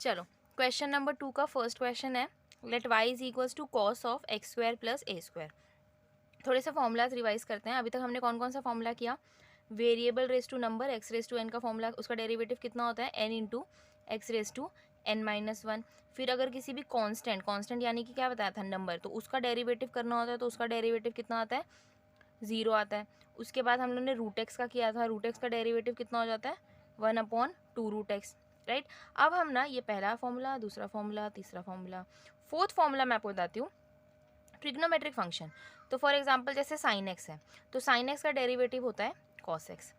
चलो question number 2 का first question है, let y is equals to cos of x square plus a square. थोड़े से formulas revise करते हैं। अभी तक हमने कौन कौन सा फॉर्मूला किया, variable raise to number x raise to n का फॉर्मूला, उसका डेरिवेटिव कितना होता है n into x raise to n minus one. फिर अगर किसी भी कांस्टेंट यानी कि क्या बताया था नंबर, तो उसका डेरिवेटिव करना होता है, तो उसका डेरिवेटिव कितना आता है, 0 आता है। उसके बाद हम लोगों ने रूट एक्स का किया था, रूट एक्स का डेरिवेटिव कितना हो जाता है 1/2 रूट एक्स, राइट। अब हम ना ये पहला फॉर्मूला, दूसरा फॉर्मूला, तीसरा फॉर्मूला, फोर्थ फॉर्मूला मैं आपको बताती हूँ, ट्रिग्नोमेट्रिक फंक्शन। तो फॉर एग्जांपल जैसे साइन एक्स है, तो साइन एक्स का डेरिवेटिव होता है कॉस एक्स,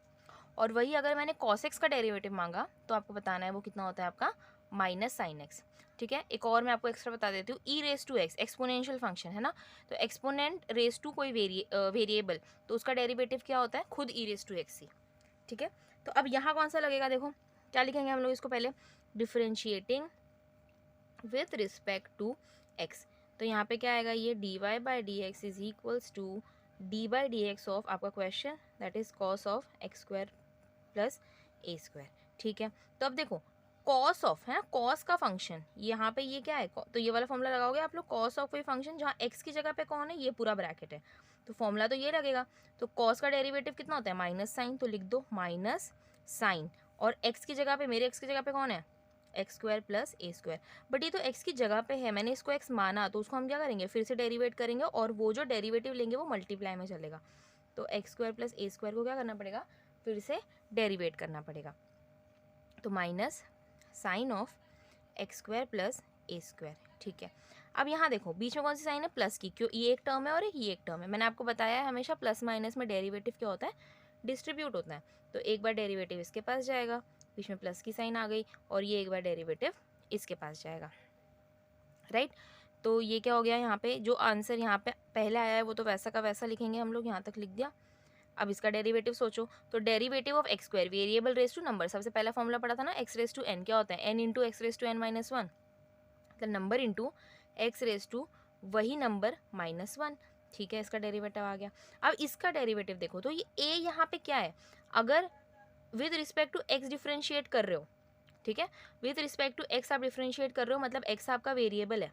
और वही अगर मैंने कॉस एक्स का डेरिवेटिव मांगा तो आपको बताना है वो कितना होता है आपका माइनस साइन एक्स, ठीक है। एक और मैं आपको एक्स्ट्रा बता देती हूँ, e raise to x exponential function है ना, तो एक्सपोनेंट रेस टू कोई वेरिएबल, तो उसका डेरिवेटिव क्या होता है खुद ई रेस टू एक्स ही, ठीक है। तो अब यहाँ कौन सा लगेगा, देखो क्या लिखेंगे हम लोग इसको, पहले differentiating with respect to x, तो यहाँ पे क्या आएगा, ये d y by d x is equals to d by d x of आपका question that is cos of x square plus a square, ठीक है। तो अब देखो कॉस ऑफ है ना, कॉस का फंक्शन यहाँ पे ये क्या है, तो ये वाला फॉर्मूला लगाओगे आप लोग, कॉस ऑफ कोई फंक्शन जहाँ एक्स की जगह पे कौन है, ये पूरा ब्रैकेट है, तो फॉर्मूला तो ये लगेगा। तो कॉस का डेरिवेटिव कितना होता है माइनस साइन, तो लिख दो माइनस साइन, और एक्स की जगह पे, मेरे एक्स की जगह पे कौन है x square plus a square, but ये तो एक्स की जगह पे है, मैंने इसको एक्स माना, तो उसको हम क्या करेंगे फिर से डेरिवेट करेंगे, और वो जो डेरिवेटिव लेंगे वो मल्टीप्लाई में चलेगा, तो x square plus a square को क्या करना पड़ेगा फिर से डेरिवेट करना पड़ेगा, तो minus sine of x square plus a square, ठीक है। अब यहाँ देखो बीच में कौन सी साइन है, प्लस की, क्यों ये एक टर्म है और ये एक टर्म है, मैंने आपको बताया है हमेशा प्लस माइनस में डेरिवेटिव क्या होता है डिस्ट्रीब्यूट होता है, तो एक बार डेरिवेटिव इसके पास जाएगा, बीच में प्लस की साइन आ गई, और ये एक बार डेरिवेटिव इसके पास जाएगा, राइट। तो ये क्या हो गया, यहाँ पे जो आंसर यहाँ पे पहले आया है वो तो वैसा का वैसा लिखेंगे हम लोग, यहाँ तक लिख दिया। अब इसका डेरिवेटिव सोचो, तो derivative of x square variable raise to number, सबसे पहला फॉर्मूला पढ़ा था ना एक्स रेस टू एन, क्या होता है n into x raise to n minus one, मतलब number into x raise to वही नंबर माइनस वन, ठीक है। इसका डेरिवेटिव आ गया। अब इसका डेरिवेटिव देखो, तो ये ए यहाँ पे क्या है, अगर with respect to x differentiate कर रहे हो, ठीक है, विद रिस्पेक्ट टू एक्स आप डिफ्रेंशिएट कर रहे हो, मतलब एक्स आपका वेरिएबल है,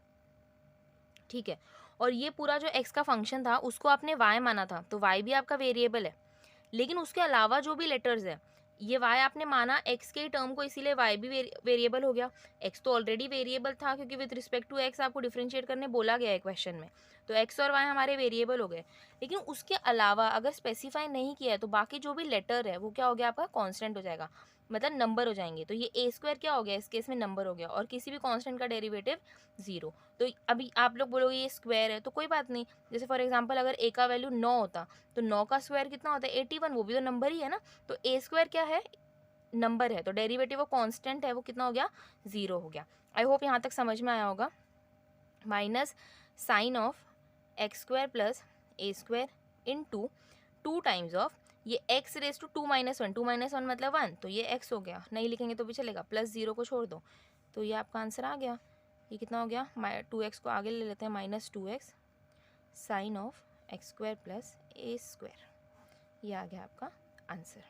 ठीक है, और ये पूरा जो एक्स का फंक्शन था उसको आपने वाई माना था, तो वाई भी आपका वेरिएबल है, लेकिन उसके अलावा जो भी लेटर्स है, ये वाई आपने माना एक्स के टर्म को, इसीलिए वाई भी वेरिएबल हो गया। एक्स तो ऑलरेडी वेरिएबल था क्योंकि विद रिस्पेक्ट टू एक्स आपको डिफरेंशिएट करने बोला गया है क्वेश्चन में, तो एक्स और वाई हमारे वेरिएबल हो गए, लेकिन उसके अलावा अगर स्पेसिफाई नहीं किया है तो बाकी जो भी लेटर है वो क्या हो गया आपका कांस्टेंट हो जाएगा, मतलब नंबर हो जाएंगे, तो ये ए स्क्वायर क्या हो गया इस केस में नंबर हो गया, और किसी भी कांस्टेंट का डेरिवेटिव 0। तो अभी आप लोग बोलोगे ये स्क्वायर है, तो कोई बात नहीं, जैसे फॉर एग्जांपल अगर ए का वैल्यू 9 होता तो 9 का स्क्वायर कितना होता है 81, वो भी तो नंबर ही है ना, तो ए स्क्वायर क्या है नंबर है, तो डेरिवेटिव वो कांस्टेंट है, वो कितना हो गया 0 हो गया। आई होप यहाँ तक समझ में आया होगा। Minus sine of x square plus a square into times of ये एक्स रेस टू 2 - 1, 2 - 1 मतलब 1, तो ये एक्स हो गया, नहीं लिखेंगे तो भी चलेगा, प्लस 0 को छोड़ दो, तो ये आपका आंसर आ गया। ये कितना हो गया 2x को आगे ले लेते हैं, -2x sine of x square plus a square, ये आ गया आपका आंसर।